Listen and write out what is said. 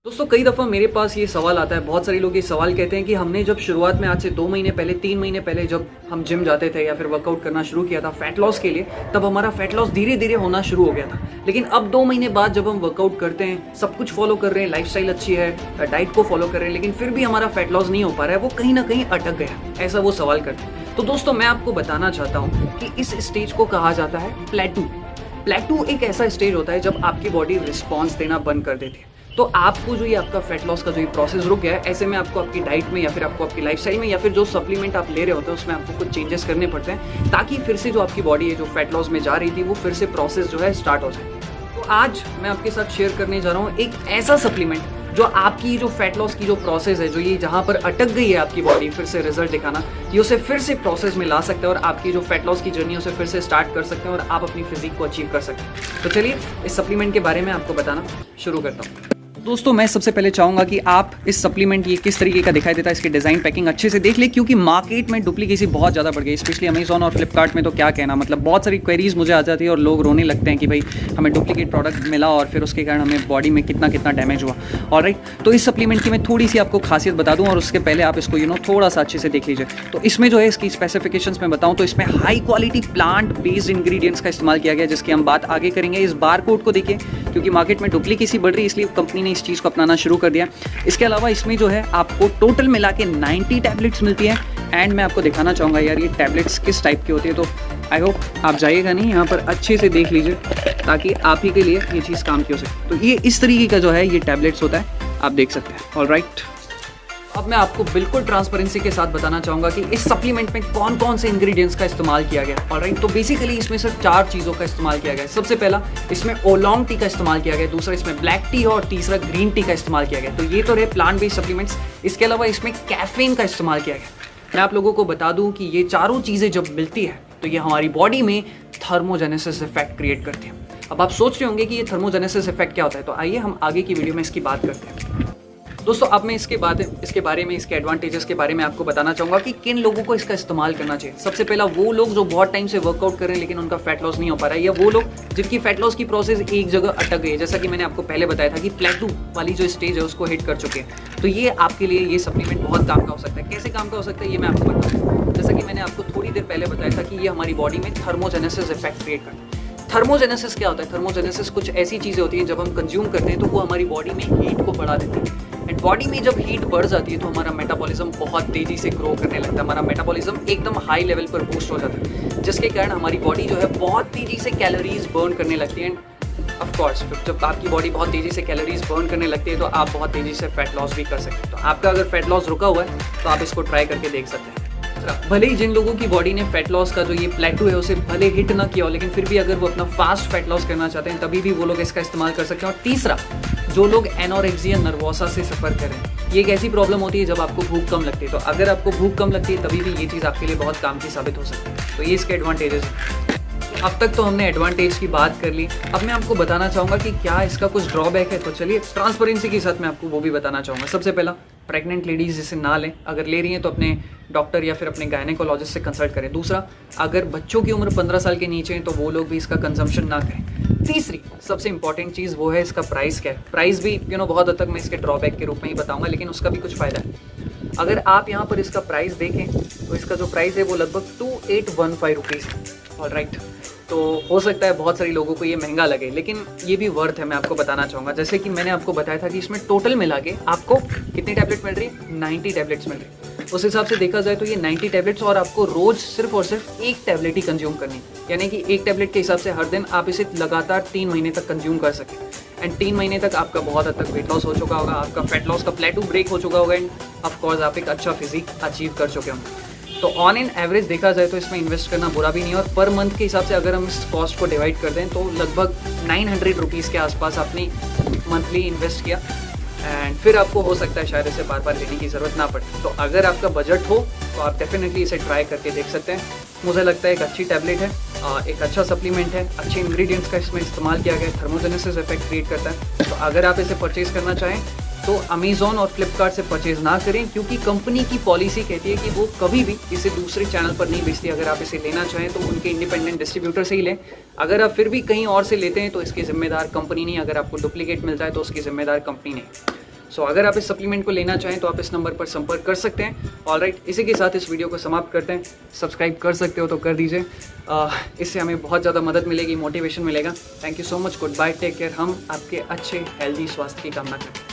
दोस्तों कई दफ़ा मेरे पास ये सवाल आता है, बहुत सारे लोग ये सवाल कहते हैं कि हमने जब शुरुआत में आज से 2 महीने पहले 3 महीने पहले जब हम जिम जाते थे या फिर वर्कआउट करना शुरू किया था फैट लॉस के लिए, तब हमारा फैट लॉस धीरे धीरे होना शुरू हो गया था। लेकिन अब 2 महीने बाद जब हम वर्कआउट करते हैं, सब कुछ फॉलो कर रहे हैं, लाइफस्टाइल अच्छी है, डाइट को फॉलो कर रहे हैं, लेकिन फिर भी हमारा फैट लॉस नहीं हो पा रहा है, वो कहीं ना कहीं अटक गया, ऐसा वो सवाल करते हैं। तो दोस्तों मैं आपको बताना चाहता हूँ कि इस स्टेज को कहा जाता है प्लेटू। प्लेटू एक ऐसा स्टेज होता है जब आपकी बॉडी रिस्पॉन्स देना बंद कर देती है। तो आपको जो ये आपका फैट लॉस का जो ये प्रोसेस रुक गया है, ऐसे में आपको आपकी डाइट में या फिर आपको आपकी लाइफस्टाइल में या फिर जो सप्लीमेंट आप ले रहे होते हैं उसमें आपको कुछ चेंजेस करने पड़ते हैं, ताकि फिर से जो आपकी बॉडी है जो फैट लॉस में जा रही थी वो फिर से प्रोसेस जो है स्टार्ट हो जाए। तो आज मैं आपके साथ शेयर करने जा रहा हूँ एक ऐसा सप्लीमेंट जो आपकी जो फैट लॉस की जो प्रोसेस है, जो ये जहाँ पर अटक गई है आपकी बॉडी फिर से रिजल्ट दिखाना, ये उसे फिर से प्रोसेस में ला सकते हैं और आपकी जो फैट लॉस की जर्नी है उसे फिर से स्टार्ट कर सकते हैं और आप अपनी फिजिक को अचीव कर सकते हैं। तो चलिए इस सप्लीमेंट के बारे में आपको बताना शुरू करता हूँ। दोस्तों मैं सबसे पहले चाहूँगा कि आप इस सप्लीमेंट ये किस तरीके का दिखाई देता है, इसकी डिज़ाइन पैकिंग अच्छे से देख ले, क्योंकि मार्केट में डुप्लीकेसी बहुत ज़्यादा बढ़ गई, स्पेशली अमेजॉन और फ्लिपकार्ट में। तो क्या कहना, मतलब बहुत सारी क्वेरीज मुझे आ जाती है और लोग रोने लगते हैं कि भाई हमें डुप्लीकेट प्रोडक्ट मिला और फिर उसके कारण हमें बॉडी में कितना कितना डैमेज हुआ। ऑलराइट, तो इस सप्लीमेंट की मैं थोड़ी सी आपको खासियत बता दूँ और उसके पहले आप इसको थोड़ा सा अच्छे से देख लीजिए। तो इसमें जो है इसकी स्पेसिफिकेशंस में बताऊँ तो इसमें high quality plant based ingredients का इस्तेमाल किया गया, जिसकी हम बात आगे करेंगे। इस बार कोड को देखिए, क्योंकि मार्केट में डुप्लीकेसी बढ़ रही है इसलिए कंपनी ने इस चीज़ को अपनाना शुरू कर दिया। इसके अलावा इसमें जो है आपको टोटल मिला के 90 टैबलेट्स मिलती है। एंड मैं आपको दिखाना चाहूँगा यार ये टैबलेट्स किस टाइप की होती है, तो आई होप आप जाइएगा नहीं, यहाँ पर अच्छे से देख लीजिए ताकि आप ही के लिए ये चीज़ काम की हो सके। तो ये इस तरीके का जो है ये टैबलेट्स होता है, आप देख सकते हैं। ऑलराइट, अब मैं आपको बिल्कुल ट्रांसपेरेंसी के साथ बताना चाहूँगा कि इस सप्लीमेंट में कौन कौन से इंग्रेडिएंट्स का इस्तेमाल किया गया। ऑलराइट, तो बेसिकली इसमें सिर्फ 4 चीज़ों का इस्तेमाल किया गया। सबसे पहला इसमें ओलोंग टी का इस्तेमाल किया गया, दूसरा इसमें ब्लैक टी और तीसरा ग्रीन टी का इस्तेमाल किया गया। तो ये तो रहे प्लांट बेस्ड सप्लीमेंट्स। इसके अलावा इसमें कैफीन का इस्तेमाल किया गया। मैं आप लोगों को बता दूं कि ये चारों चीज़ें जब मिलती है तो ये हमारी बॉडी में थर्मोजेनेसिस इफेक्ट क्रिएट करती है। अब आप सोच रहे होंगे कि ये थर्मोजेनेसिस इफेक्ट क्या होता है, तो आइए हम आगे की वीडियो में इसकी बात करते हैं। दोस्तों अब मैं इसके बारे में इसके एडवांटेजेस के बारे में आपको बताना चाहूँगा कि किन लोगों को इसका इस्तेमाल करना चाहिए। सबसे पहला वो लोग जो बहुत टाइम से वर्कआउट कर रहे हैं लेकिन उनका फैट लॉस नहीं हो पा रहा है, या वो लोग जिनकी फैट लॉस की प्रोसेस एक जगह अटक गई है, जैसा कि मैंने आपको पहले बताया था कि प्लेटू वाली जो स्टेज है उसको हिट कर चुके हैं। तो ये आपके लिए ये सप्लीमेंट बहुत काम का हो सकता है। कैसे काम का हो सकता है ये मैं आपको बताऊँ। जैसा कि मैंने आपको थोड़ी देर पहले बताया था कि ये हमारी बॉडी में थर्मोजेनेसिस इफेक्ट क्रिएट करता है। थर्मोजेनेसिस क्या होता है? थर्मोजेनेसिस कुछ ऐसी चीज़ें होती हैं जब हम कंज्यूम करते हैं तो वो हमारी बॉडी में हीट को बढ़ा देती है। एंड बॉडी में जब हीट बढ़ जाती है तो हमारा मेटाबॉलिज्म बहुत तेज़ी से ग्रो करने लगता है, हमारा मेटाबॉलिज्म एकदम हाई लेवल पर बूस्ट हो जाता है, जिसके कारण हमारी बॉडी जो है बहुत तेज़ी से कैलोरीज बर्न करने लगती है। ऑफ कोर्स जब आपकी बॉडी बहुत तेज़ी से कैलोरीज बर्न करने लगती है तो आप बहुत तेज़ी से फैट लॉस भी कर सकते हैं। तो आपका अगर फैट लॉस रुका हुआ है तो आप इसको ट्राई करके देख सकते हैं। भले ही जिन लोगों की बॉडी ने फैट लॉस का जो ये प्लेटू है उसे भले हिट ना किया हो, लेकिन फिर भी अगर वो अपना फास्ट फैट लॉस करना चाहते हैं तभी भी वो लोग इसका इस्तेमाल कर सकते हैं। और तीसरा, जो लोग एनोरेक्सिया नर्वोसा से सफ़र करें, ये एक ऐसी प्रॉब्लम होती है जब आपको भूख कम लगती है। तो अगर आपको भूख कम लगती है तभी भी ये चीज़ आपके लिए बहुत काम की साबित हो सकती है। तो ये इसके एडवांटेजेस हैं। अब तक तो हमने एडवांटेज की बात कर ली, अब मैं आपको बताना चाहूँगा कि क्या इसका कुछ ड्रॉबैक है। तो चलिए ट्रांसपेरेंसी के साथ मैं आपको वो भी बताना चाहूँगा। सबसे पहला, प्रेग्नेंट लेडीज़ इसे ना लें, अगर ले रही हैं तो अपने डॉक्टर या फिर अपने गायनेकोलॉजिस्ट से कंसल्ट करें। दूसरा, अगर बच्चों की उम्र 15 साल के नीचे है तो वो लोग भी इसका कंजम्पशन ना करें। तीसरी सबसे इंपॉर्टेंट चीज़ वो है इसका प्राइस क्या है। प्राइस भी बहुत हद तक मैं इसके ड्रॉबैक के रूप में ही बताऊँगा, लेकिन उसका भी कुछ फ़ायदा है। अगर आप यहाँ पर इसका प्राइस देखें तो इसका जो प्राइस है वो लगभग 2815 रुपीज़ है। ऑलराइट, तो हो सकता है बहुत सारी लोगों को ये महंगा लगे, लेकिन ये भी वर्थ है, मैं आपको बताना चाहूँगा। जैसे कि मैंने आपको बताया था कि इसमें टोटल मिला के आपको कितनी टैबलेट मिल रही है? 90 टैबलेट्स मिल रही है। उस हिसाब से देखा जाए तो ये 90 टैबलेट्स और आपको रोज़ सिर्फ और सिर्फ एक टैबलेट ही कंज्यूम करनी, यानी कि एक टैबलेट के हिसाब से हर दिन आप इसे लगातार 3 महीने तक कंज्यूम कर सकें। एंड 3 महीने तक आपका बहुत हद तक वेट लॉस हो चुका होगा, आपका फैट लॉस का प्लेटू ब्रेक हो चुका होगा एंड ऑफकोर्स आप एक अच्छा फिजिक अचीव कर चुके होंगे। तो ऑन एन एवरेज देखा जाए तो इसमें इन्वेस्ट करना बुरा भी नहीं है। और पर मंथ के हिसाब से अगर हम इस कॉस्ट को डिवाइड कर दें तो लगभग 900 रुपीज़ के आसपास आपने मंथली इन्वेस्ट किया एंड फिर आपको हो सकता है शायद इसे बार बार लेने की ज़रूरत ना पड़े। तो अगर आपका बजट हो तो आप डेफिनेटली इसे ट्राई करके देख सकते हैं। मुझे लगता है एक अच्छी टैबलेट है, एक अच्छा सप्लीमेंट है, अच्छे इंग्रेडिएंट्स का इसमें इस्तेमाल किया गया है, थर्मोजेनेसिस इफेक्ट क्रिएट करता है। तो अगर आप इसे परचेज़ करना चाहें तो अमेज़ॉन और फ्लिपकार्ट से परचेज़ ना करें, क्योंकि कंपनी की पॉलिसी कहती है कि वो कभी भी इसे दूसरे चैनल पर नहीं बेचती। अगर आप इसे लेना चाहें तो उनके इंडिपेंडेंट डिस्ट्रीब्यूटर से ही लें। अगर आप फिर भी कहीं और से लेते हैं तो इसकी जिम्मेदार कंपनी नहीं, अगर आपको डुप्लीकेट मिलता है तो उसकी जिम्मेदार कंपनी नहीं। सो अगर आप इस सप्लीमेंट को लेना चाहें तो आप इस नंबर पर संपर्क कर सकते हैं। ऑलराइट, इसी के साथ इस वीडियो को समाप्त करते हैं। सब्सक्राइब कर सकते हो तो कर दीजिए, इससे हमें बहुत ज़्यादा मदद मिलेगी, मोटिवेशन मिलेगा। Thank you so much, goodbye, take care. हम आपके अच्छे हेल्दी स्वास्थ्य की कामना करते हैं।